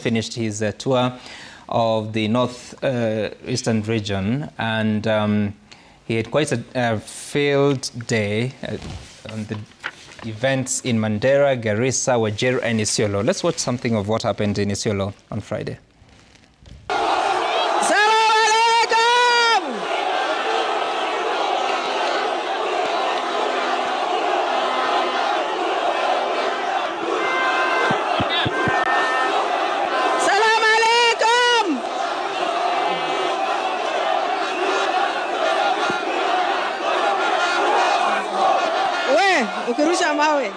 finished his tour of the northeastern region, and he had quite a field day on the events in Mandera, Garissa, Wajir, and Isiolo. Let's watch something of what happened in Isiolo on Friday. Ukirusha mawe.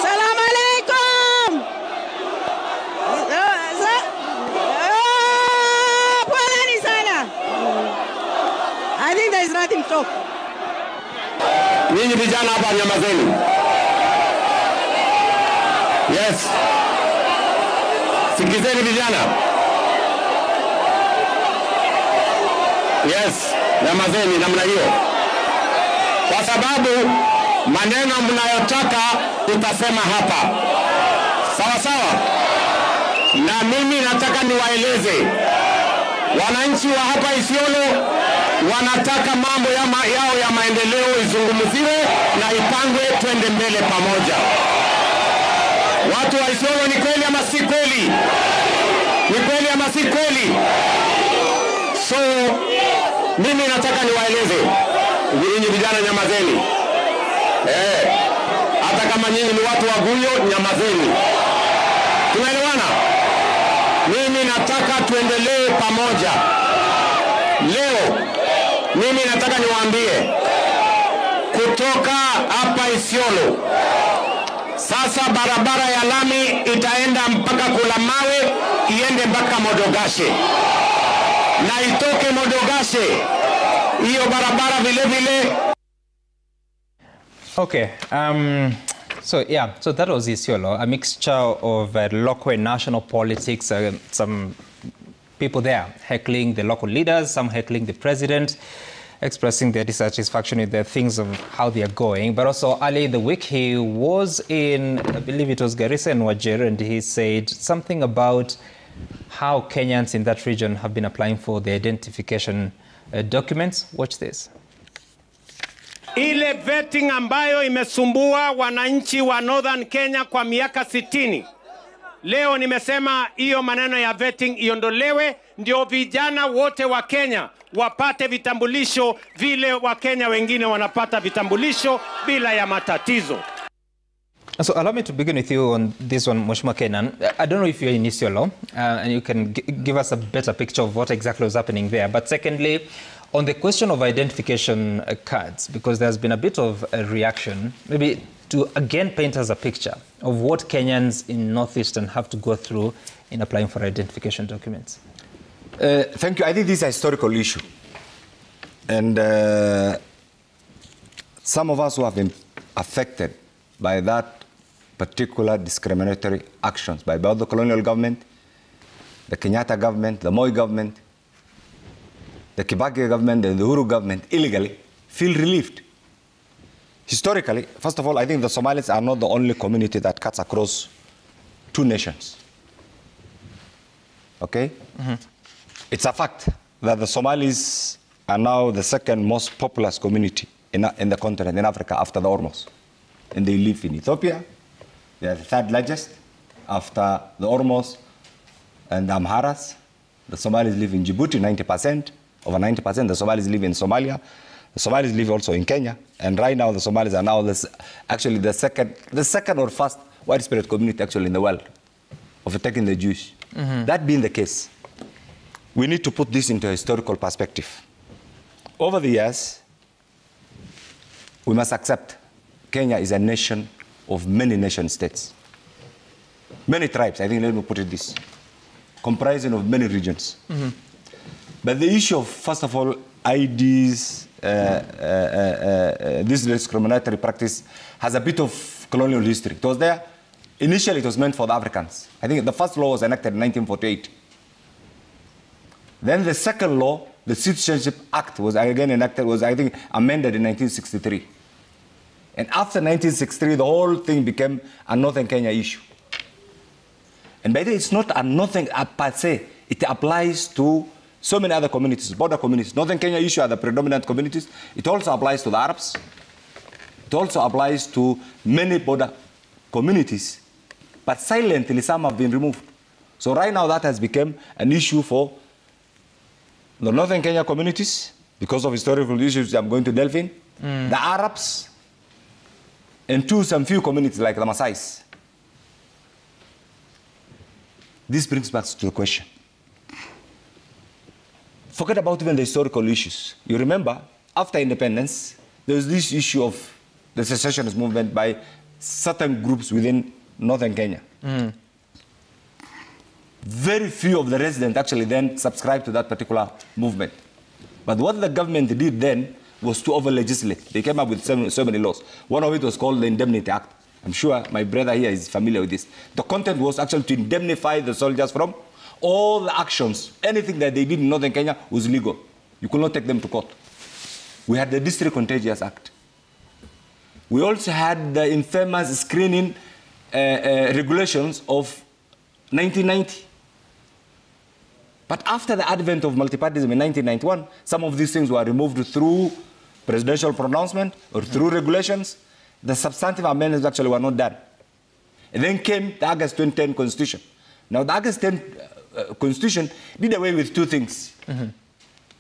Salaam alaikum. Poleni sana. I think there is nothing to talk. Ninyi vijana hapa nyamazeni. Yes. Sikizeni vijana. Yes, nyamazeni namna hiyo. Kwa sababu maneno mnayotaka tutasema hapa. Sawa sawa? Na mimi nataka niwaeleze wananchi wa hapa Isiolo wanataka mambo yao ya maendeleo izungumziwe na ipangwe twende mbele pamoja. Watu wa Isiolo, ni kweli ama si kweli? Ni kweli ama si kweli? So mimi nataka niwaeleze nyinyi vijana, nyamazeni. Hata kama nyinyi ni watu wa Guyo, nyamazeni. Tumeelewana? Mimi nataka tuendelee pamoja. Leo mimi nataka niwaambie kutoka hapa Isiolo, sasa barabara ya lami itaenda mpaka Kulamawe, iende mpaka Modogashe, na itoke Modogashe hiyo barabara vile vile. Okay, so that was Isiolo, a mixture of local and national politics, some people there heckling the local leaders, some heckling the president, expressing their dissatisfaction with the things of how they are going. But also early in the week, he was in, I believe it was Garissa and Wajir, and he said something about how Kenyans in that region have been applying for the identification documents. Watch this. Ile vetting ambayo imesumbua wananchi wa Northern Kenya kwa miaka 60. Leo nimesema hiyo maneno ya vetting iondolewe, ndio vijana wote wa Kenya wapate vitambulisho vile wa Kenya wengine wanapata vitambulisho bila ya matatizo. So allow me to begin with you on this one, Mheshimiwa Kenan. I don't know if you're in Isiolo, and you can give us a better picture of what exactly was happening there. But secondly, on the question of identification cards, because there's been a bit of a reaction, maybe to again paint us a picture of what Kenyans in Northeastern have to go through in applying for identification documents. Thank you. I think this is a historical issue. And some of us who have been affected by that particular discriminatory actions by both the colonial government, the Kenyatta government, the Moi government, the Kibaki government, and the Uhuru government illegally, feel relieved. Historically, first of all, I think the Somalis are not the only community that cuts across two nations. Okay? Mm-hmm. It's a fact that the Somalis are now the second most populous community in the continent, in Africa, after the Ormos. And they live in Ethiopia. They are the third largest after the Ormos and the Amharas. The Somalis live in Djibouti, 90%. Over 90%. The Somalis live in Somalia. The Somalis live also in Kenya. And right now, the Somalis are now actually the second or first widespread community actually in the world, overtaking the Jewish. Mm-hmm. That being the case, we need to put this into a historical perspective. Over the years, we must accept Kenya is a nation of many nation states. Many tribes, I think, let me put it this, comprising of many regions. Mm-hmm. But the issue of, first of all, IDs, this discriminatory practice has a bit of colonial history. It was there. Initially, it was meant for the Africans. I think the first law was enacted in 1948. Then the second law, the Citizenship Act, was again enacted, was, I think, amended in 1963. And after 1963, the whole thing became a Northern Kenya issue. And by the way, it's not a nothing per se. It applies to so many other communities, border communities. Northern Kenya issue are the predominant communities. It also applies to the Arabs. It also applies to many border communities. But silently, some have been removed. So right now, that has become an issue for the Northern Kenya communities because of historical issues I'm going to delve in. The Arabs, and some few communities like the Maasais. This brings back to the question. Forget about even the historical issues. You remember, after independence, there was this issue of the secessionist movement by certain groups within Northern Kenya. Very few of the residents actually then subscribed to that particular movement. But what the government did then was to over-legislate. They came up with so many laws. One of it was called the Indemnity Act. I'm sure my brother here is familiar with this. The content was actually to indemnify the soldiers from all the actions. Anything that they did in Northern Kenya was legal. You could not take them to court. We had the District Contagious Act. We also had the infamous screening regulations of 1990. But after the advent of multipartyism in 1991, some of these things were removed through presidential pronouncement or through regulations. The substantive amendments actually were not done. And then came the August 2010 Constitution. Now, the August 10 Constitution did away with two things.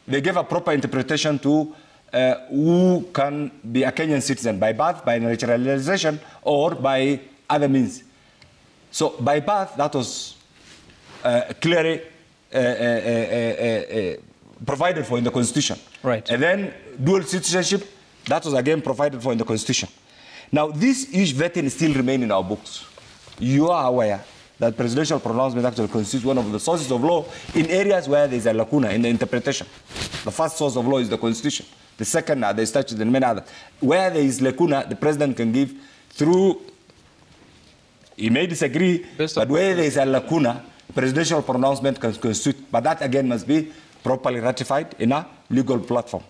They gave a proper interpretation to who can be a Kenyan citizen, by birth, by naturalization, or by other means. So, by birth, that was clearly provided for in the Constitution. Right. And then dual citizenship, that was again provided for in the Constitution. Now, this vetting still remains in our books. You are aware that presidential pronouncement actually constitutes one of the sources of law in areas where there is a lacuna in the interpretation. The first source of law is the Constitution. The second are the statutes and many others. Where there is lacuna, the president can give through, he may disagree, but where there is a lacuna, presidential pronouncement can constitute. But that again must be properly ratified in a legal platform.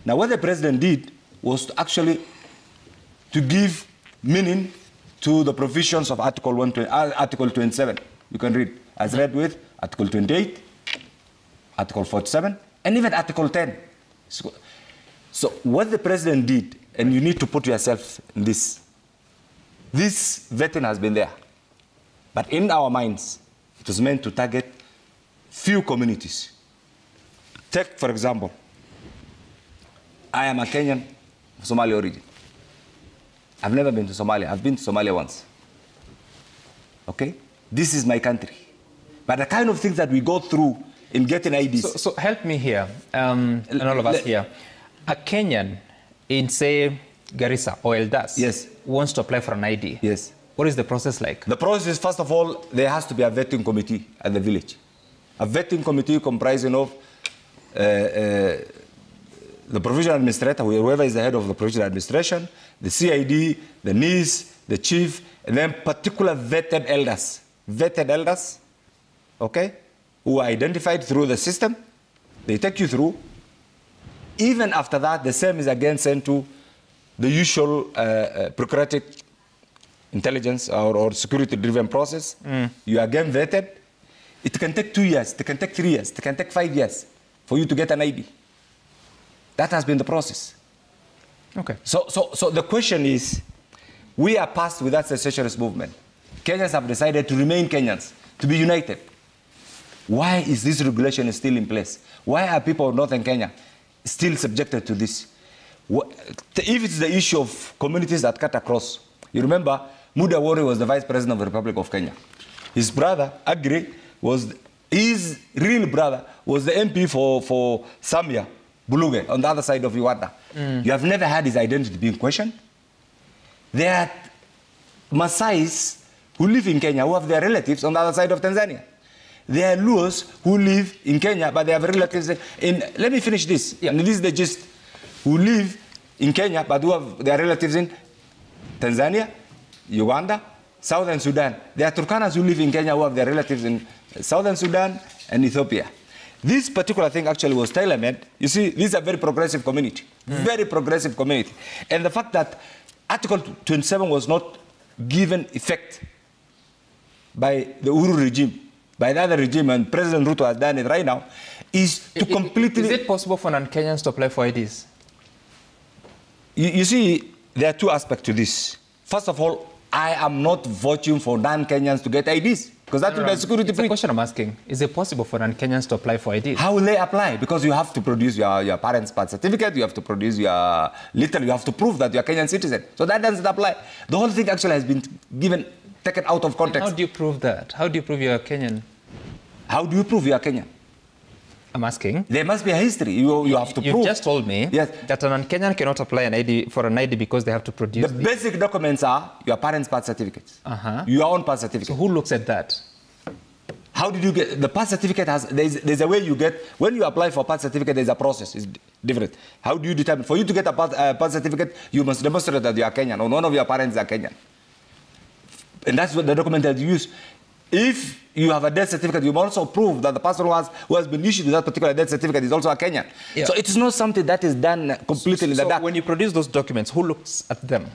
Now, what the president did was to actually to give meaning to the provisions of Article 27. You can read, as read with Article 28, Article 47, and even Article 10. So what the president did, and you need to put yourself in this vetting has been there. But in our minds, it was meant to target few communities. Take, for example, I am a Kenyan of Somali origin. I've never been to Somalia. I've been to Somalia once. Okay? This is my country. But the kind of things that we go through in getting IDs. So help me here, and all of us here. A Kenyan in, say, Garissa or Eldas wants to apply for an ID. Yes. What is the process like? The process is, first of all, there has to be a vetting committee at the village. A vetting committee comprising of the provincial administrator, whoever is the head of the provincial administration, the CID, the NIS, the chief, and then particular vetted elders, okay, who are identified through the system. They take you through. Even after that, the same is again sent to the usual bureaucratic intelligence or security-driven process. You are again vetted. It can take 2 years, it can take 3 years, it can take 5 years for you to get an ID. That has been the process. Okay. So the question is, we are past with that secessionist movement. Kenyans have decided to remain Kenyans, to be united. Why is this regulation still in place? Why are people of Northern Kenya still subjected to this? If it's the issue of communities that cut across, you remember, Muda Wori was the Vice President of the Republic of Kenya. His brother, Agri, his real brother was the MP for Samia, Buluge, on the other side of Uganda. You have never had his identity being questioned. There are Maasais who live in Kenya who have their relatives on the other side of Tanzania. There are Luos who live in Kenya, but they have relatives in... Let me finish this. Yeah. And this is the gist. Who live in Kenya, but who have their relatives in Tanzania, Uganda, Southern Sudan. There are Turkanas who live in Kenya who have their relatives in Southern Sudan and Ethiopia. This particular thing actually was tailor-made. You see, this is a very progressive community. Very progressive community. And the fact that Article 27 was not given effect by the Uhuru regime, by the other regime, and President Ruto has done it right now, is to completely... Is it possible for non-Kenyans to apply for IDs? You see, there are two aspects to this. First of all, I am not voting for non-Kenyans to get IDs, because that will be a security breach. It's the question I'm asking. Is it possible for non-Kenyans to apply for IDs? How will they apply? Because you have to produce your parents' birth certificate, you have to produce you have to prove that you're a Kenyan citizen. So that doesn't apply. The whole thing actually has been taken out of context. How do you prove that? How do you prove you're a Kenyan? How do you prove you're a Kenyan? I'm asking. There must be a history. You have to prove. You've just told me yes. that a non-Kenyan cannot apply for an ID because they have to produce... The basic documents are your parents' birth certificates, Uh-huh. your own birth certificate. So who looks at that? How did you get... The birth certificate there's a way you get... When you apply for birth certificate, there's a process. It's different. How do you determine? For you to get a birth certificate, you must demonstrate that you are Kenyan or none of your parents are Kenyan. And that's what the document that you use. If you have a death certificate, you must also prove that the person who has been issued with that particular death certificate is also a Kenyan. Yeah. So it is not something that is done completely in the dark. So when you produce those documents, who looks at them?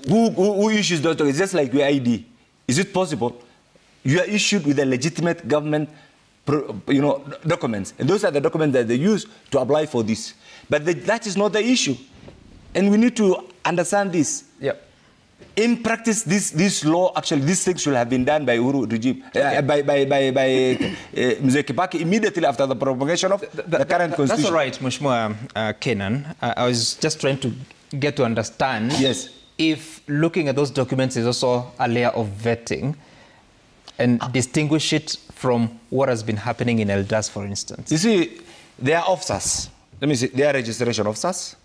Who issues those documents? Just like your ID. Is it possible? You are issued with a legitimate government documents. And those are the documents that they use to apply for this. But that is not the issue. And we need to understand this. Yep. In practice, this law, actually, this thing should have been done by Uhuru regime, by Mzee Kibaki immediately after the promulgation of the current constitution. That's all right, Mheshimiwa Kenan. I was just trying to get to understand if looking at those documents is also a layer of vetting and distinguish it from what has been happening in Eldas, for instance. You see, they are officers. Let me see, they are registration officers.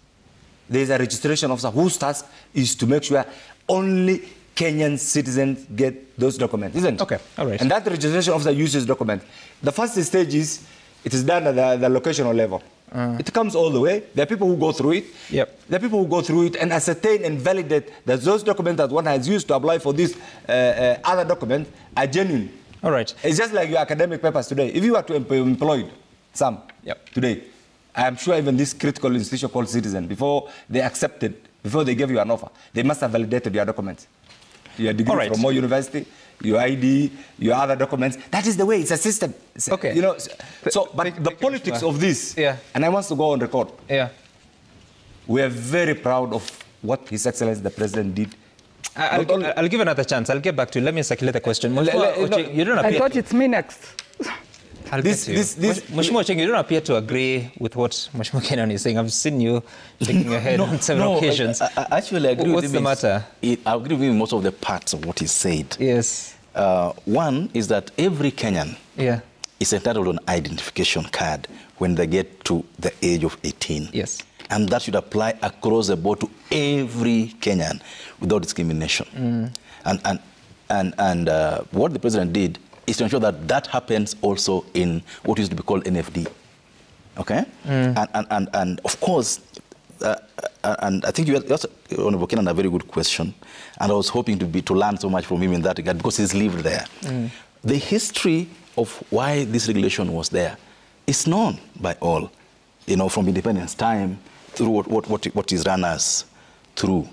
There is a registration officer whose task is to make sure only Kenyan citizens get those documents, isn't it? Okay, all right. And that registration officer uses documents. The first stage is, it is done at the locational level. It comes all the way. There are people who go through it. Yep. There are people who go through it and ascertain and validate that those documents that one has used to apply for this other document are genuine. All right. It's just like your academic papers today. If you were to employ some today, I am sure even this critical institution called Citizen, before they accepted, before they gave you an offer, they must have validated your documents. Your degree from Moi University, your ID, your other documents. That is the way. It's a system. Okay. You know. So, but the politics of this, and I want to go on record. We are very proud of what His Excellency the President did. I'll give another chance. I'll get back to you. Let me circulate the question. You don't appear I thought it's me next. Mheshimiwa Ocheng, you don't appear to agree with what Mheshimiwa Kenan is saying. I've seen you shaking your head on several occasions. I actually agree with him. What's the matter? I agree with most of the parts of what he said. Yes. One is that every Kenyan is entitled to an identification card when they get to the age of 18. Yes. And that should apply across the board to every Kenyan without discrimination. And what the president did is to ensure that that happens also in what used to be called NFD. Okay? And of course, and I think you also, Honorable Kenan, a very good question. And I was hoping to learn so much from him in that regard because he's lived there. The history of why this regulation was there is known by all, you know, from independence time through what is run us through.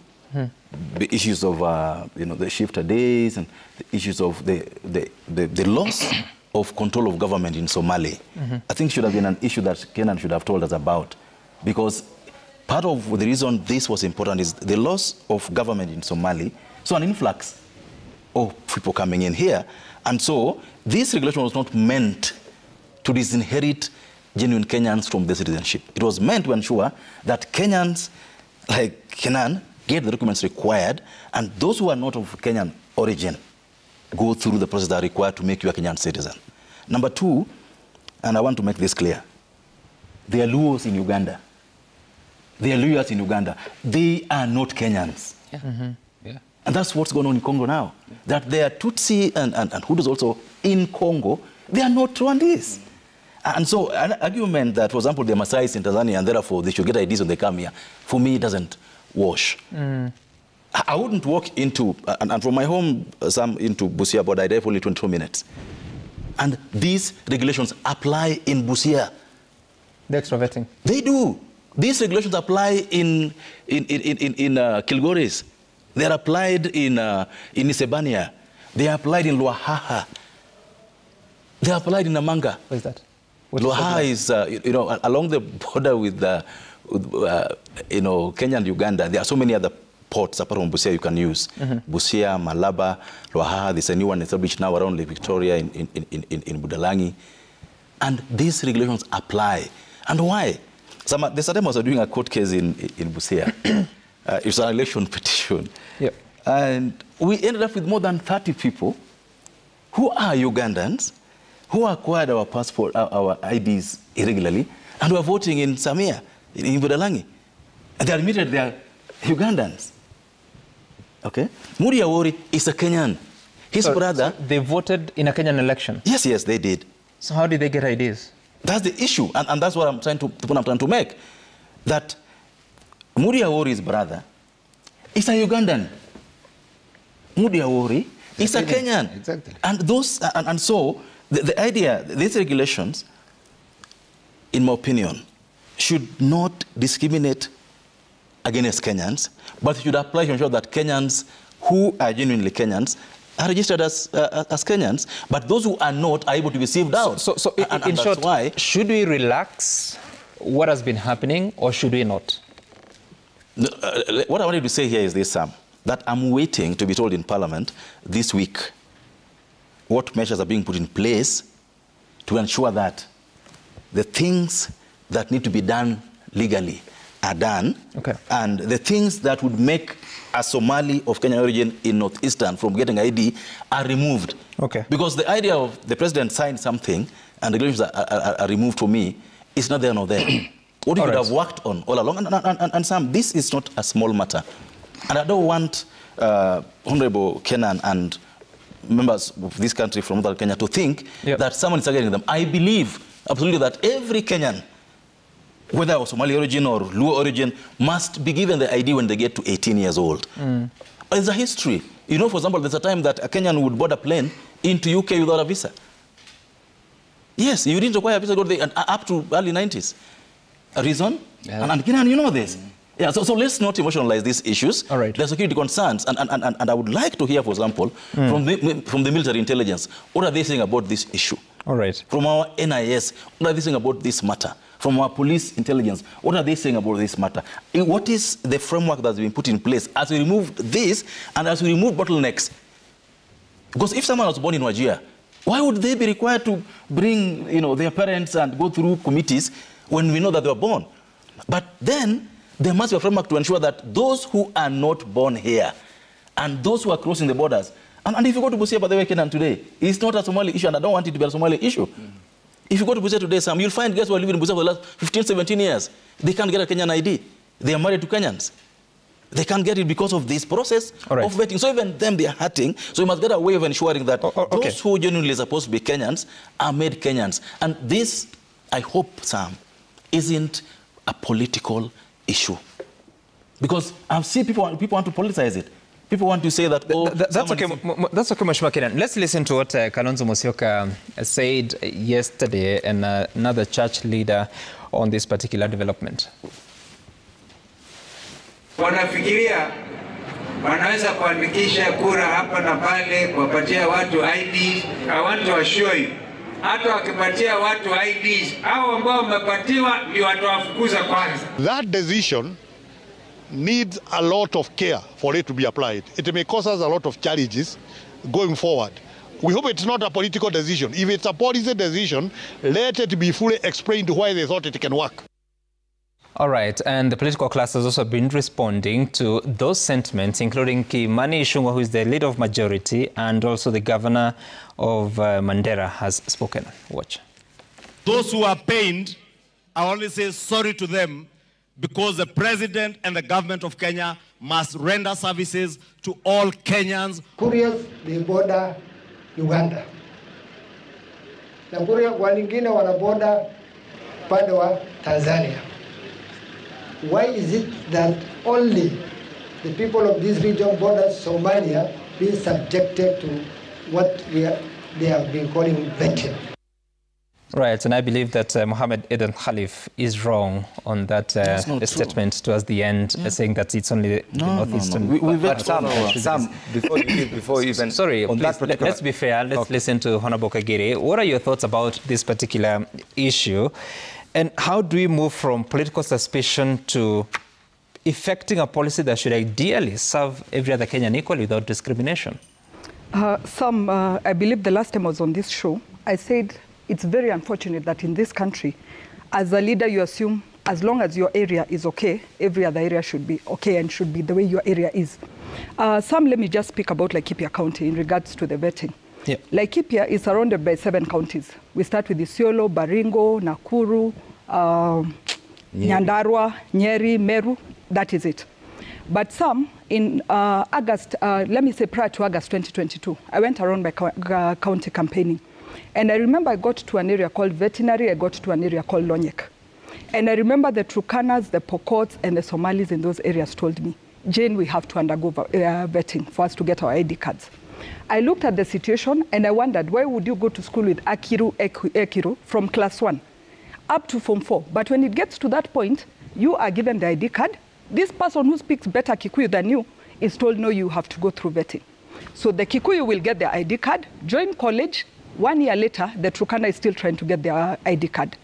The issues of the shifter days and the issues of the loss of control of government in Somali. I think should have been an issue that Kenan should have told us about, because part of the reason this was important is the loss of government in Somali, so an influx of people coming in here, and so this regulation was not meant to disinherit genuine Kenyans from the citizenship. It was meant to ensure that Kenyans like Kenan get the documents required, and those who are not of Kenyan origin go through the process that are required to make you a Kenyan citizen. Number two, and I want to make this clear, there are Luos in Uganda. There are Luyas in Uganda. They are not Kenyans. And that's what's going on in Congo now. That there are Tutsi and Hutus also in Congo. They are not Rwandese. And so an argument that, for example, the Maasai in Tanzania and therefore they should get IDs when they come here, for me, it doesn't wash. I wouldn't walk into, and from my home into Busia border, I drive only 22 minutes. And these regulations apply in Busia. The extra vetting. They do. These regulations apply in Kilgoris. They're applied in Isebania. They applied in Luahaha. They applied in Namanga. What is that? Luahaha is, along the border with, Kenya and Uganda. There are so many other ports apart from Busia you can use. Busia, Malaba, Luahaha. There's a new one established now around Lake Victoria in Budalangi. And these regulations apply. And why? The Saddam was doing a court case in Busia. It's an election petition. Yep. And we ended up with more than 30 people who are Ugandans, who acquired our passport, our IDs irregularly, and were voting in Samia, in Budalangi. And they admitted they are Ugandans. Okay? Muri Awori is a Kenyan. His brother... So they voted in a Kenyan election? Yes, they did. So how did they get IDs? That's the issue, and that's what I'm trying to make. That Muri Awori's brother is a Ugandan. Muri Awori is a Kenyan. Exactly. And so the idea, these regulations, in my opinion, should not discriminate against Kenyans, but should apply to ensure that Kenyans who are genuinely Kenyans are registered as Kenyans, but those who are not are able to be sieved out. So in short, why should we relax what has been happening, or should we not? What I wanted to say here is this, Sam, that I'm waiting to be told in Parliament this week what measures are being put in place to ensure that the things that need to be done legally are done, and the things that would make a Somali of Kenyan origin in Northeastern from getting ID are removed. Because the idea of the president signed something and the regulations are removed for me is not there nor there. What he would have worked on all along. And Sam, this is not a small matter. And I don't want Honorable Kenan and members of this country from Northern Kenya to think that someone is targeting them. I believe absolutely that every Kenyan, whether of Somali origin or Luo origin, must be given the ID when they get to 18 years old. There's a history. You know, for example, there's a time that a Kenyan would board a plane into UK without a visa. Yes, you didn't require a visa to go there up to early 90s. A reason? And Kenan, you know this. Yeah, so let's not emotionalize these issues. There are security concerns, and I would like to hear, for example, from the military intelligence, what are they saying about this issue? From our NIS, what are they saying about this matter? From our police intelligence, what are they saying about this matter? What is the framework that's been put in place as we remove this and as we remove bottlenecks? Because if someone was born in Wajir, why would they be required to bring their parents and go through committees when we know that they were born? But then there must be a framework to ensure that those who are not born here and those who are crossing the borders, and if you go to Busia, by the way, Kenan, today, it's not a Somali issue, and I don't want it to be a Somali issue. If you go to Busia today, Sam, you'll find guys who are living in Busia for the last 15, 17 years. They can't get a Kenyan ID. They are married to Kenyans. They can't get it because of this process of vetting. So even them, they are hurting. So we must get a way of ensuring that those who genuinely are supposed to be Kenyans are made Kenyans. And this, I hope, Sam, isn't a political issue. Because I've seen people want to politicize it. People want to say that, that's okay, Mheshimiwa Kenan. Let's listen to what Kalonzo Musyoka said yesterday, and another church leader on this particular development. Wanafikiria wanaweza kuandikisha kura hapa na pale, kuwapatia watu IDs. I want to assure you, hata wakipatia watu IDs, hao ambao wamepatiwa ndio watawafukuza kwanza. That decision needs a lot of care for it to be applied. It may cause us a lot of challenges going forward. We hope it's not a political decision. If it's a policy decision, let it be fully explained why they thought it can work. All right, and the political class has also been responding to those sentiments, including Kimani Ichung'wah, who is the leader of majority, and also the governor of Mandera has spoken. Watch. Those who are pained, I only say sorry to them, because the president and the government of Kenya must render services to all Kenyans. Kurias, they border Uganda. Na Kuria walingine wanaborder pande wa Tanzania. Why is it that only the people of this region border Somalia being subjected to what they have been calling vetting? Right, and I believe that Mohammed Eden Khalif is wrong on that statement towards the end, saying that it's only the northeastern. But Sam, before you even... Sorry, on please, that particular... let's be fair. Let's listen to Honorable Kagere. What are your thoughts about this particular issue? And how do we move from political suspicion to effecting a policy that should ideally serve every other Kenyan equally without discrimination? Sam, I believe the last time I was on this show, I said it's very unfortunate that in this country, as a leader, you assume as long as your area is okay, every other area should be okay and should be the way your area is. Sam, let me just speak about Laikipia County in regards to the vetting. Yep. Laikipia is surrounded by 7 counties. We start with Isiolo, Baringo, Nakuru, Nyandarua, Nyeri, Meru. That is it. But some, in August, let me say prior to August 2022, I went around my county campaigning. And I remember I got to an area called Veterinary, I got to an area called Lonyek. And I remember the Turkanas, the Pokots, and the Somalis in those areas told me, Jane, we have to undergo vetting for us to get our ID cards. I looked at the situation and I wondered, why would you go to school with Ekiru from class 1 up to form 4? But when it gets to that point, you are given the ID card. This person who speaks better Kikuyu than you is told, no, you have to go through vetting. So the Kikuyu will get their ID card, join college. 1 year later, the Turkana is still trying to get their ID card.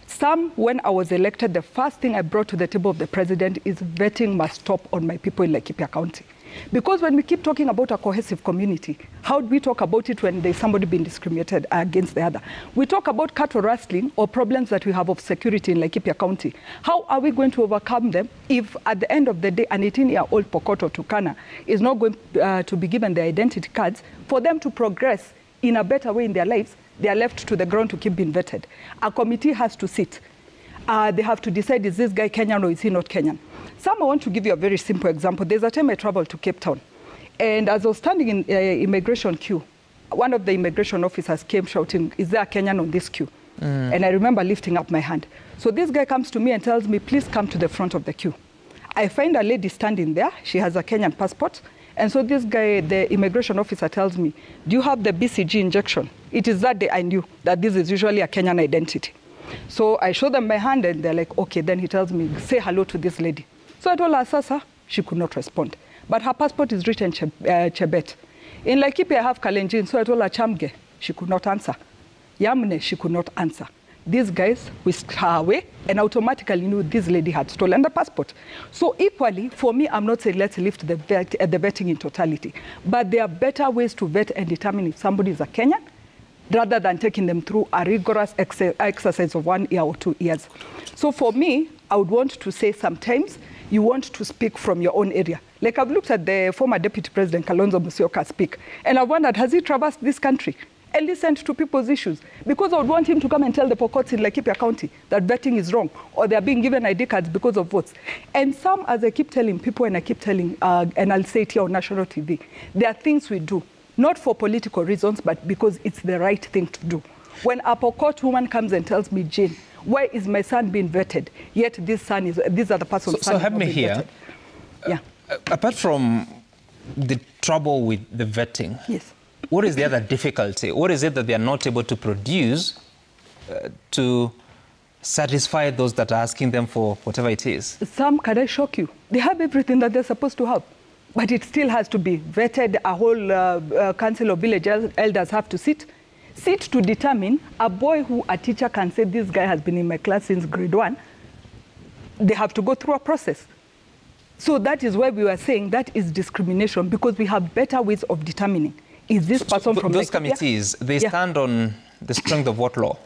Some, when I was elected, the first thing I brought to the table of the president is vetting must stop on my people in Laikipia County. Because when we keep talking about a cohesive community, how do we talk about it when there's somebody being discriminated against the other? We talk about cattle rustling or problems that we have of security in Laikipia County. How are we going to overcome them if at the end of the day, an 18-year-old Pokot or Turkana is not going to be given their identity cards for them to progress in a better way in their lives? They are left to the ground to keep being vetted. A committee has to sit. They have to decide, is this guy Kenyan or is he not Kenyan? Some, I want to give you a very simple example. There's a time I traveled to Cape Town. And as I was standing in immigration queue, one of the immigration officers came shouting, is there a Kenyan on this queue? And I remember lifting up my hand. So this guy comes to me and tells me, please come to the front of the queue. I find a lady standing there. She has a Kenyan passport. And so this guy, the immigration officer, tells me, do you have the BCG injection? It is that day I knew that this is usually a Kenyan identity. So I show them my hand and they're like, okay. Then he tells me, say hello to this lady. So I told her, Sasa. She could not respond. But her passport is written Chebet. In Laikipia, I have Kalenjin. So I told her, Chamge. She could not answer. Yamne, she could not answer. These guys whisked her away and automatically knew this lady had stolen the passport. So equally, for me, I'm not saying let's lift the vetting in totality. But there are better ways to vet and determine if somebody is a Kenyan rather than taking them through a rigorous exercise of 1 year or 2 years. So for me, I would want to say sometimes you want to speak from your own area. Like I've looked at the former Deputy President Kalonzo Musyoka speak, and I wondered, has he traversed this country and listened to people's issues? Because I would want him to come and tell the Pokots in Laikipia County that vetting is wrong, or they're being given ID cards because of votes. And some, as I keep telling people, and I keep telling, and I'll say it here on national TV, there are things we do, not for political reasons, but because it's the right thing to do. When a Pokot woman comes and tells me, Jane, why is my son being vetted? Yet these are the person's son. So help me here. Yeah. Apart from the trouble with the vetting, yes. What is the other difficulty? What is it that they are not able to produce to satisfy those that are asking them for whatever it is? Some, can I shock you? They have everything that they're supposed to have, but it still has to be vetted. A whole council of village elders have to sit to determine a boy who a teacher can say, this guy has been in my class since grade 1. They have to go through a process. So that is why we were saying that is discrimination, because we have better ways of determining. Is this person from those committees, they stand on the strength of what law?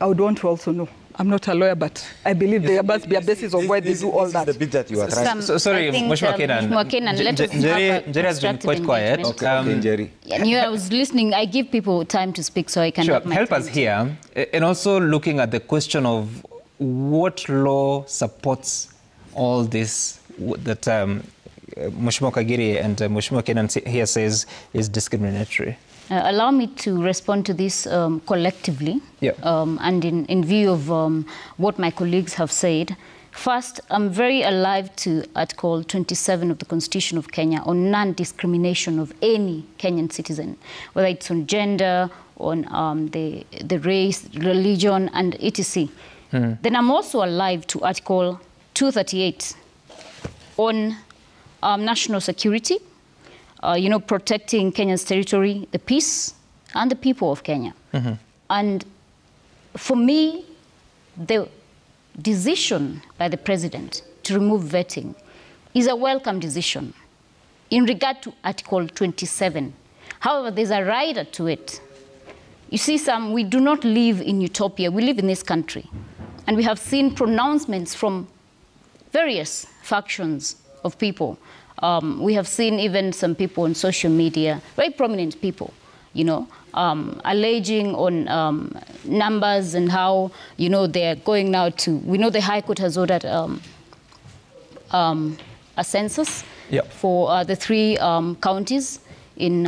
I would want to also know. I'm not a lawyer, but I believe there must be a basis of why they do all that. The bit that you are trying to... Sorry, Mheshimiwa Kenan. Jerry has been quite quiet. Okay, Jerry. I was listening. I give people time to speak so I can... Sure, help us here. And also looking at the question of what law supports all this that Mheshimiwa Kagere and Mheshimiwa Kenan here says is discriminatory. Allow me to respond to this collectively, and in view of what my colleagues have said. First, I'm very alive to Article 27 of the Constitution of Kenya on non-discrimination of any Kenyan citizen, whether it's on gender on the race, religion, and etc. Then I'm also alive to Article 238 on national security, protecting Kenya's territory, the peace, and the people of Kenya. And for me, the decision by the president to remove vetting is a welcome decision in regard to Article 27. However, there's a rider to it. You see, we do not live in utopia. We live in this country. And we have seen pronouncements from various factions of people. We have seen even some people on social media, very prominent people, alleging on numbers and how, they're going now to, we know the High Court has ordered a census for the 3 counties in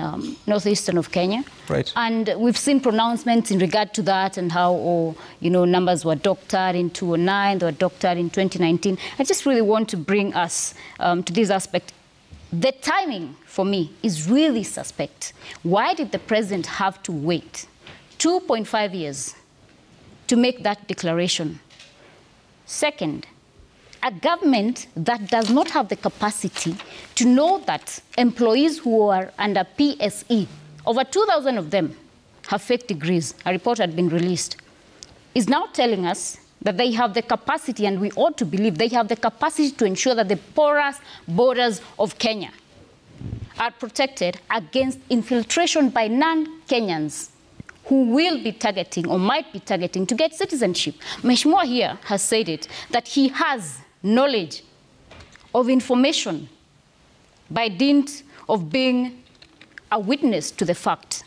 northeastern of Kenya. Right. And we've seen pronouncements in regard to that and how, numbers were doctored in 2009, they were doctored in 2019. I just really want to bring us to this aspect. The timing, for me, is really suspect. Why did the president have to wait 2.5 years to make that declaration? Second, a government that does not have the capacity to know that employees who are under PSE, over 2,000 of them have fake degrees, a report had been released, is now telling us that they have the capacity, and we ought to believe they have the capacity to ensure that the porous borders of Kenya are protected against infiltration by non-Kenyans who will be targeting or might be targeting to get citizenship. Mheshimiwa here has said it, that he has knowledge of information by dint of being a witness to the fact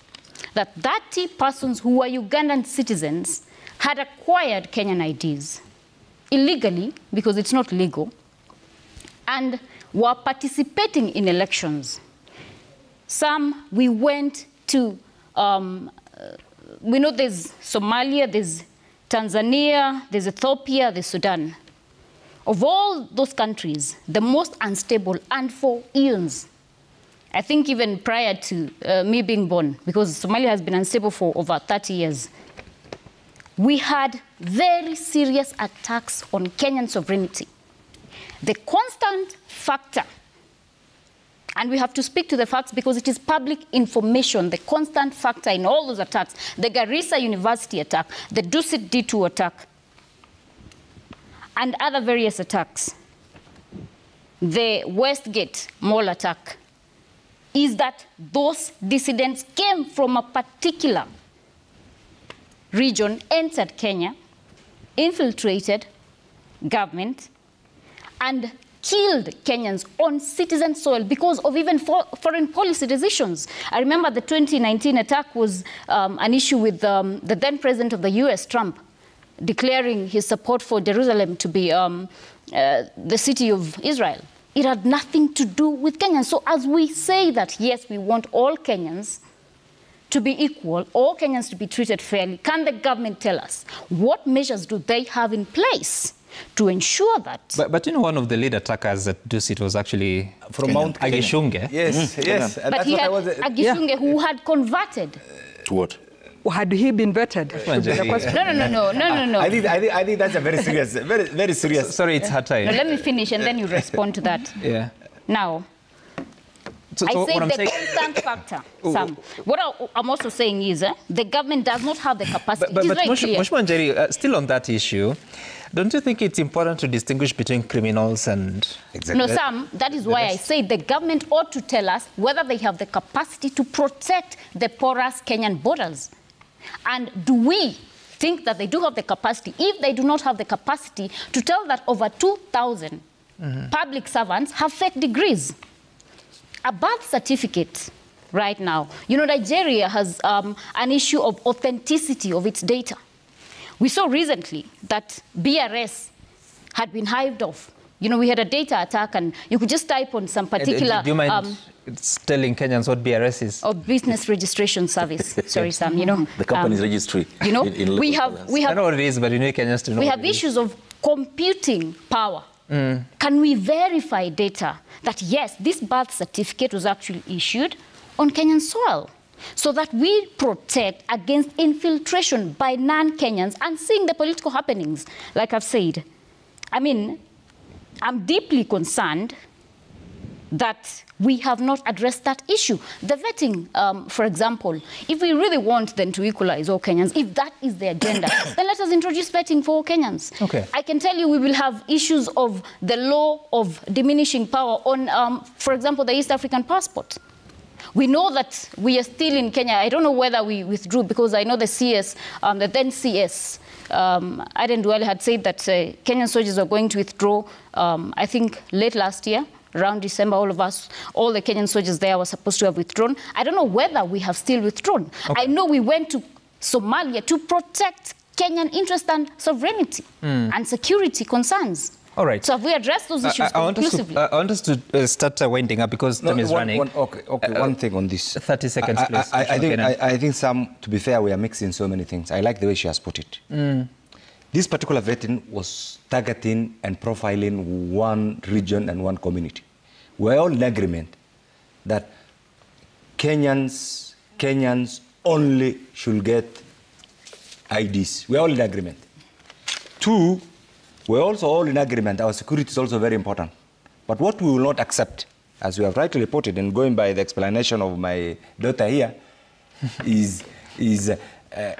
that 30 persons who were Ugandan citizens had acquired Kenyan IDs illegally, because it's not legal, and were participating in elections. Some, we went to, we know there's Somalia, there's Tanzania, there's Ethiopia, there's Sudan. Of all those countries, the most unstable, and for eons, I think even prior to me being born, because Somalia has been unstable for over 30 years, we had very serious attacks on Kenyan sovereignty. The constant factor, and we have to speak to the facts because it is public information, the constant factor in all those attacks, the Garissa University attack, the Dusit D2 attack, and other various attacks, the Westgate Mall attack, is that those dissidents came from a particular region, entered Kenya, infiltrated government, and killed Kenyans on citizen soil because of even foreign policy decisions. I remember the 2019 attack was an issue with the then president of the US, Trump, declaring his support for Jerusalem to be the city of Israel. It had nothing to do with Kenyans. So as we say that, yes, we want all Kenyans to be equal, all Kenyans to be treated fairly, can the government tell us what measures do they have in place to ensure that? But one of the lead attackers at Dusit was actually from Mount Agishunge. Yes, yes. But he had Agishunge who had converted. To what? Had he been vetted? No. I think that's a very serious, very serious. Sorry, it's her time. No, let me finish and then you respond to that. Yeah. Now, I say the constant factor, Sam. What I'm also saying is the government does not have the capacity. But Mheshimiwa Njeri, still on that issue, don't you think it's important to distinguish between criminals and... No, Sam, that is why I say the government ought to tell us whether they have the capacity to protect the porous Kenyan borders. And do we think that they do have the capacity, if they do not have the capacity, to tell that over 2,000 public servants have fake degrees? A birth certificate right now. Nigeria has an issue of authenticity of its data. We saw recently that BRS had been hived off. We had a data attack and you could just type on some particular... Do you mind telling Kenyans what BRS is? Or Business Registration Service. Sorry, Sam, The company's registry. we have... I know what it is, but you need Kenyans to know. We have issues of computing power. Can we verify data that, yes, this birth certificate was actually issued on Kenyan soil? so that we protect against infiltration by non-Kenyans and seeing the political happenings, like I've said. I mean, I'm deeply concerned that we have not addressed that issue. The vetting, for example, if we really want then to equalize all Kenyans, if that is the agenda, then let us introduce vetting for all Kenyans. Okay. I can tell you we will have issues of the law of diminishing power on, for example, the East African passport. We know that we are still in Kenya. I don't know whether we withdrew, because I know the CS, the then CS, Aden Duale had said that Kenyan soldiers were going to withdraw, I think, late last year. Around December, all the Kenyan soldiers there were supposed to have withdrawn. I don't know whether we have still withdrawn. Okay. I know we went to Somalia to protect Kenyan interest and sovereignty and security concerns. All right. So have we addressed those issues conclusively? I want us to start winding up because time is running. One thing on this. 30 seconds, please. I think, Sam, to be fair, we are mixing so many things. I like the way she has put it. This particular vetting was targeting and profiling one region and one community. We're all in agreement that Kenyans only should get IDs. We're all in agreement. Two, we're also all in agreement. Our security is also very important. But what we will not accept, as we have rightly reported, and going by the explanation of my daughter here, is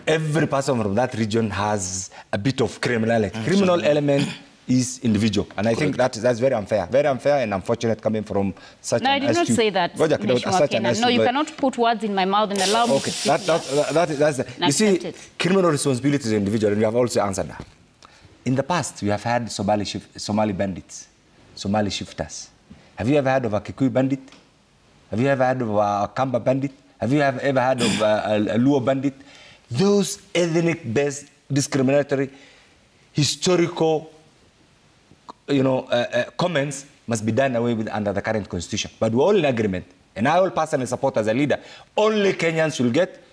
every person from that region has a bit of criminality. Criminal element is individual. And I think that's very unfair. Very unfair and unfortunate coming from such an astute... No, I did not say that. No, you cannot put words in my mouth and allow me to speak. That's you see, criminal responsibility is individual, and you have also answered that. In the past, we have had Somali bandits, Somali shifters. Have you ever heard of a Kikuyu bandit? Have you ever heard of a Kamba bandit? Have you ever heard of a Luo bandit? Those ethnic-based, discriminatory, historical, comments must be done away with under the current constitution. But we're all in agreement, and I will personally support as a leader. Only Kenyans should get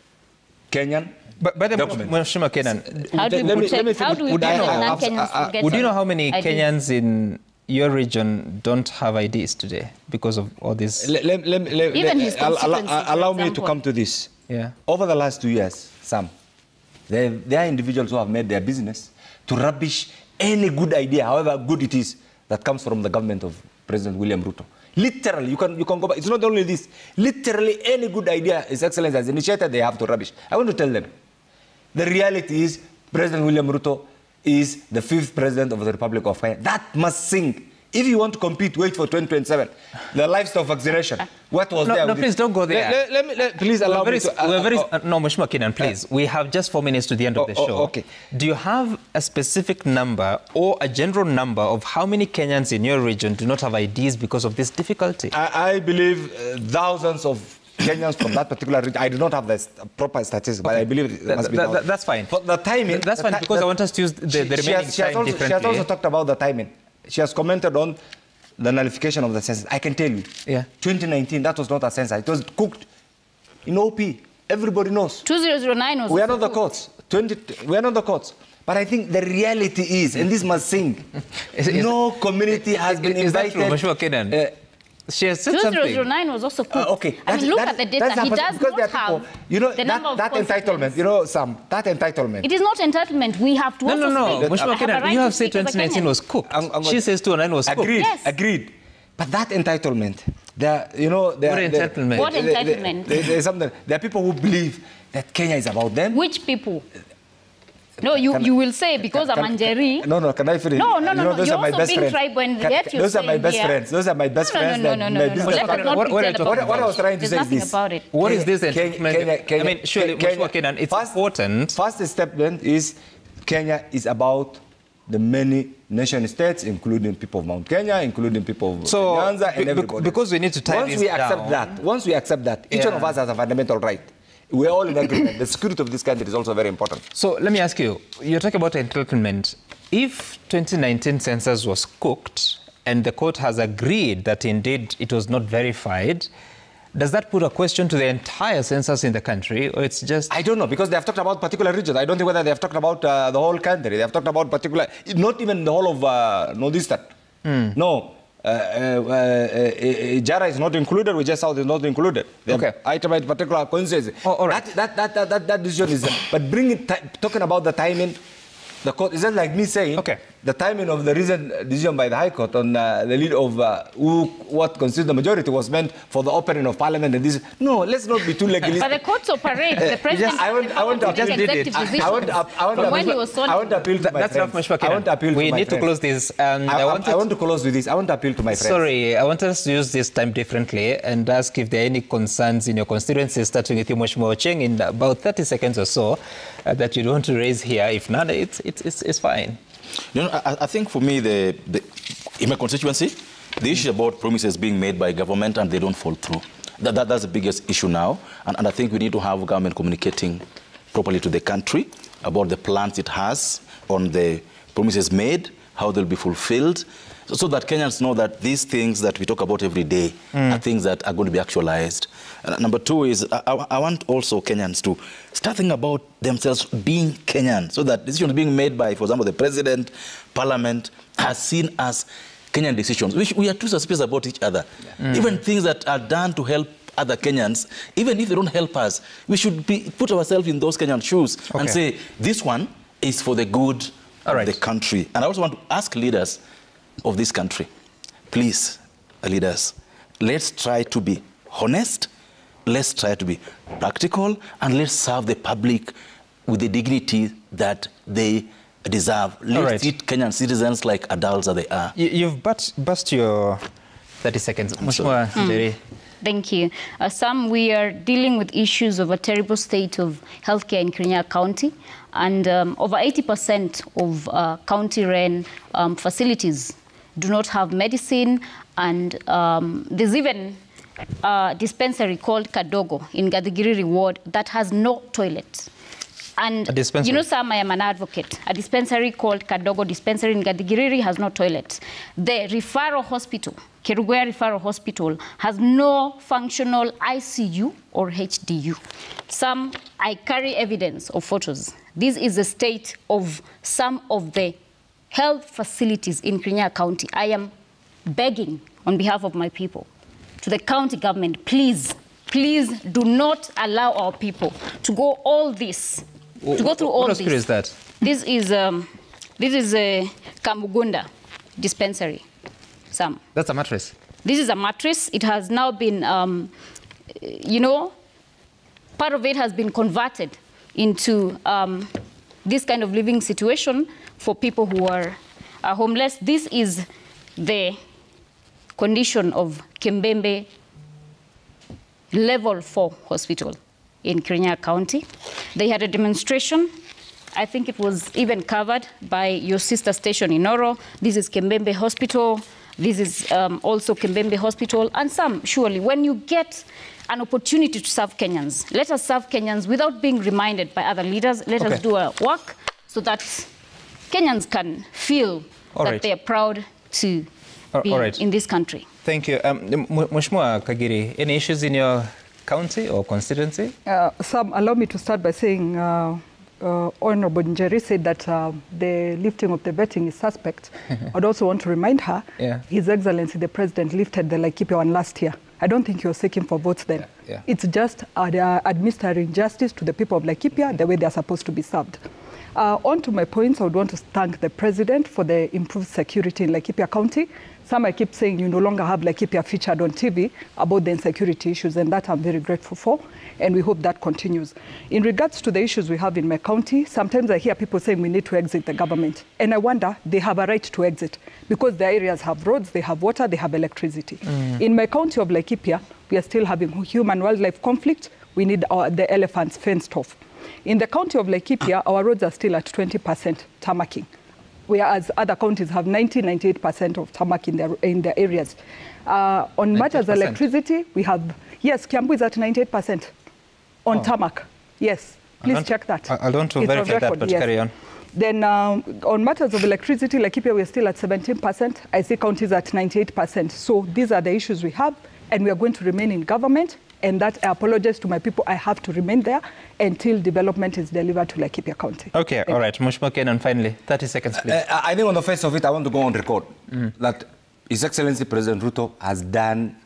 Kenyan documents. Mheshimiwa Kenan, how do we non-Kenyans get? Would you know how many IDs? Kenyans in your region don't have IDs today because of all this? Allow me to come to this. Yeah. Over the last 2 years, Sam, there are individuals who have made their business to rubbish any good idea, however good it is, that comes from the government of President William Ruto. Literally, you can go back. It's not only this. Literally, any good idea His Excellency has initiated, they have to rubbish. I want to tell them, the reality is President William Ruto is the 5th president of the Republic of Kenya. That must sink. If you want to compete, wait for 2027. The livestock vaccination. What was there? No, please don't go there. Please allow me to... No, Mheshimiwa Kenan, please. We have just 4 minutes to the end of the show. Okay. Do you have a specific number or a general number of how many Kenyans in your region do not have IDs because of this difficulty? I believe thousands of Kenyans from that particular region. I do not have the proper statistics, but I believe it must be thousands. That's fine. For the timing... That's fine, because I want us to use the remaining time differently. She has also talked about the timing. She has commented on the nullification of the census. I can tell you, 2019, that was not a census. It was cooked in OP. Everybody knows. 2009 was... We are not the courts. We are not the courts. But I think the reality is, and this must sing, no community has been invited... Is that true, she has said 2009 was also cooked. Okay. I mean, look at the data. He does not have the number of that entitlement, Sam, that entitlement. It is not entitlement. We have to No. Mheshimiwa Kenan, you have said 2019 was cooked. She says 2009 was cooked. Agreed. But that entitlement, What entitlement? There's something. There are people who believe that Kenya is about them. Which people? No, you will say because I'm Anjeri. No, can I finish? No. Those You're are my also best being friends. tribal, and yet you're Those are my best here. friends. Those are my best friends. No. What I was trying to say is this. About it. What is this? I mean, surely, Mheshimiwa Kenan, it's important. First statement is Kenya is about the many nation states, including people of Mount Kenya, including people of Nyanza, and everybody. Because we need to tie this down. Once we accept that, each one of us has a fundamental right. We're all in agreement. The security of this country is also very important. So let me ask you, you're talking about entitlement. If 2019 census was cooked and the court has agreed that indeed it was not verified, does that put a question to the entire census in the country, or it's just... I don't know, because they have talked about particular regions. I don't think whether they have talked about the whole country. They have talked about particular... Not even the whole of Northeastern. No. Jara is not included, Wajir South is not included. Okay. Itemized particular constituency. All right. That decision is, but talking about the timing, the court, is that like me saying, okay, the timing of the recent decision by the High Court on the lead of what constitutes the majority was meant for the opening of Parliament and this. No, let's not be too legalistic. But the courts operate. The president I want to appeal We need to close this. And I want to close with this. I want to appeal to my friends. Sorry, I want us to use this time differently and ask if there are any concerns in your constituency, starting with you, Mheshimiwa Ocheng, in about 30 seconds or so, that you want to raise here. If not, it's fine. You know, I think for me, in my constituency, the issue about promises being made by government and they don't fall through. That's the biggest issue now. And I think we need to have government communicating properly to the country about the plans it has on the promises made, how they'll be fulfilled, so that Kenyans know that these things that we talk about every day are things that are going to be actualized. And number two is, I want also Kenyans to start thinking about themselves being Kenyan, so that decisions being made by, for example, the president, parliament, are seen as Kenyan decisions. We are too suspicious about each other. Even things that are done to help other Kenyans, even if they don't help us, we should put ourselves in those Kenyan shoes and say, this one is for the good of the country. And I also want to ask leaders of this country, please, leaders, let's try to be honest, let's try to be practical, and let's serve the public with the dignity that they deserve. Let's treat Kenyan citizens like adults that they are. You've burst your 30 seconds. Thank you. Sam, we are dealing with issues of a terrible state of healthcare in Kirinyaga County, and over 80% of county-run facilities do not have medicine, and there's even a dispensary called Kadogo in Gathigiri ward that has no toilet. And you know, Sam, I am an advocate. A dispensary called Kadogo Dispensary in Gathigiri has no toilet. The referral hospital, Kerugoya Referral Hospital, has no functional ICU or HDU. Sam, I carry evidence of photos. This is the state of some of the health facilities in Kirinyaga County. I am begging on behalf of my people to the county government, please, please do not allow our people to go all this. To go through all this. What is that? This is a Kamugunda dispensary. Sam. That's a mattress. This is a mattress. It has now been, you know, part of it has been converted into this kind of living situation for people who are homeless. This is the condition of Kembembe Level 4 Hospital in Kirinyaga County. They had a demonstration. I think it was even covered by your sister station in Oro. This is Kembembe Hospital. This is also Kembembe Hospital. And some, surely, when you get an opportunity to serve Kenyans, let us serve Kenyans without being reminded by other leaders. Let us do our work so that Kenyans can feel that they are proud to be in this country. Thank you. Mheshimiwa Kagiri, any issues in your county or constituency? Sam, allow me to start by saying Honorable Njeri said that the lifting of the vetting is suspect. I'd also want to remind her, His Excellency the President lifted the Laikipia one last year. I don't think he was seeking for votes then. It's just administering justice to the people of Laikipia the way they are supposed to be served. On to my points, I would want to thank the President for the improved security in Laikipia County. Some I keep saying you no longer have Laikipia featured on TV about the insecurity issues, and that I'm very grateful for, and we hope that continues. In regards to the issues we have in my county, sometimes I hear people saying we need to exit the government, and I wonder, they have a right to exit, because the areas have roads, they have water, they have electricity. In my county of Laikipia, we are still having human-wildlife conflict. We need the elephants fenced off. In the county of Laikipia, our roads are still at 20% tarmacking, whereas other counties have 98% of tarmac in their areas. On matters of electricity, we have, yes, Kiambu is at 98% on tarmac. Yes, please check that. I don't want to verify that, but carry on. Then on matters of electricity, Laikipia, we're still at 17%. I see counties at 98%. So these are the issues we have, and we are going to remain in government. And that, I apologize to my people, I have to remain there until development is delivered to Laikipia County. Okay, all right. Mheshimiwa Kenan, finally, 30 seconds, please. I think on the face of it, I want to go on record that His Excellency President Ruto has done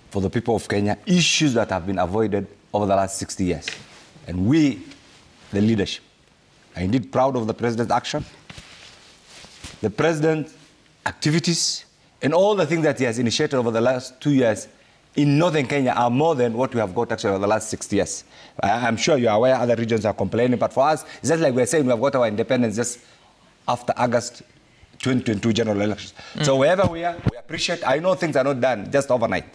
for the people of Kenya issues that have been avoided over the last 60 years. And we, the leadership, are indeed proud of the President's action, the President's activities, and all the things that he has initiated over the last 2 years in Northern Kenya are more than what we have got actually over the last 60 years. I'm sure you are aware other regions are complaining, but for us, it's just like we're saying we have got our independence just after August 2022 general elections. So wherever we are, we appreciate. I know things are not done just overnight,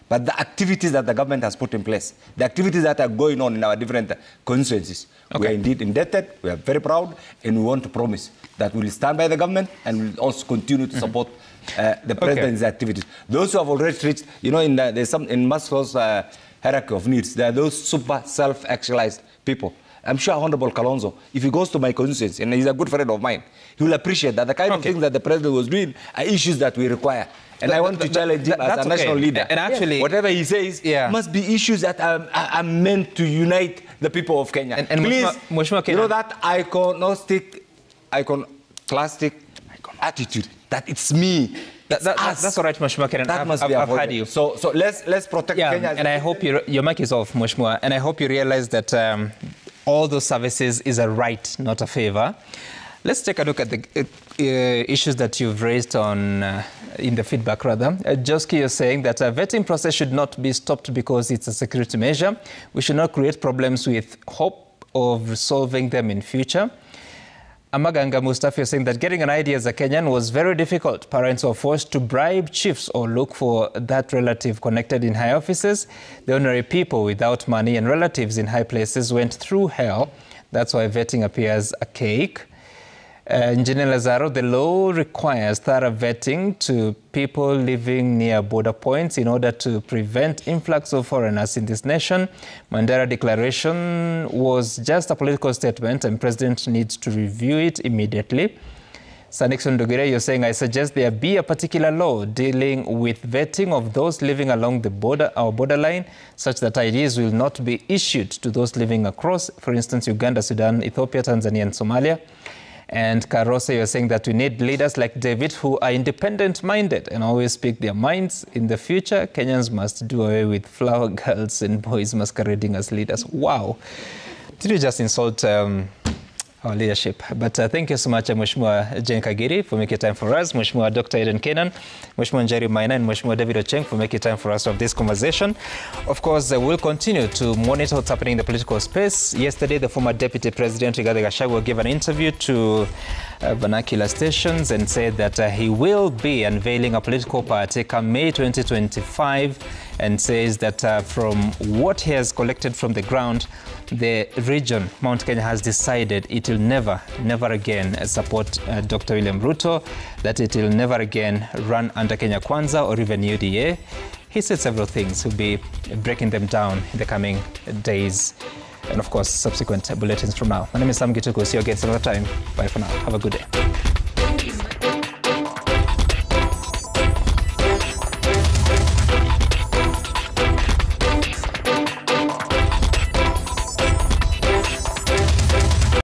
but the activities that the government has put in place, the activities that are going on in our different constituencies, we are indeed indebted, we are very proud, and we want to promise that we will stand by the government and we will also continue to support the President's activities. Those who have already reached, you know, there's some in Maslow's hierarchy of needs, there are those super self-actualized people. I'm sure Honorable Kalonzo, if he goes to my constituency, and he's a good friend of mine, he will appreciate that the kind of things that the President was doing are issues that we require. And I want to challenge him as a national leader. And actually, whatever he says must be issues that are meant to unite the people of Kenya. And please, you know that iconoclastic attitude, that it's me. That's all right, Mheshimiwa Kenan. That must be I've heard you. So let's protect Kenya. And I hope your mic is off, Mheshimiwa. And I hope you realize that all those services is a right, not a favor. Let's take a look at the issues that you've raised on in the feedback, rather. Joski is saying that a vetting process should not be stopped because it's a security measure. We should not create problems with hope of solving them in future. Amaganga Mustafa is saying that getting an ID as a Kenyan was very difficult. Parents were forced to bribe chiefs or look for that relative connected in high offices. The ordinary people without money and relatives in high places went through hell. That's why vetting appears archaic. Engineer Lazaro, the law requires thorough vetting to people living near border points in order to prevent influx of foreigners in this nation. Mandela Declaration was just a political statement and President needs to review it immediately. Sanixon Dogire, you're saying, I suggest there be a particular law dealing with vetting of those living along the border, our borderline, such that IDs will not be issued to those living across, for instance, Uganda, Sudan, Ethiopia, Tanzania, and Somalia. And Karose, you're saying that we need leaders like David who are independent-minded and always speak their minds. In the future, Kenyans must do away with flower girls and boys masquerading as leaders. Wow. Did you just insult our leadership? But thank you so much, Mheshimiwa Jane Kagiri, for making time for us, Mheshimiwa Dr. Eden Kenan, Mheshimiwa Njeri Maina, and Mheshimiwa David Ocheng for making time for us of this conversation. Of course, we'll continue to monitor what's happening in the political space. Yesterday, the former Deputy President, Rigathi Gachagua, gave an interview to vernacular stations and said that he will be unveiling a political party come May 2025, and says that from what he has collected from the ground, the region, Mount Kenya, has decided it will never again support Dr. William Ruto, that it will never again run under Kenya Kwanza or even UDA. He said several things. He'll be breaking them down in the coming days. And of course, subsequent bulletins from now. My name is Sam Gituku. See you again some other time. Bye for now. Have a good day.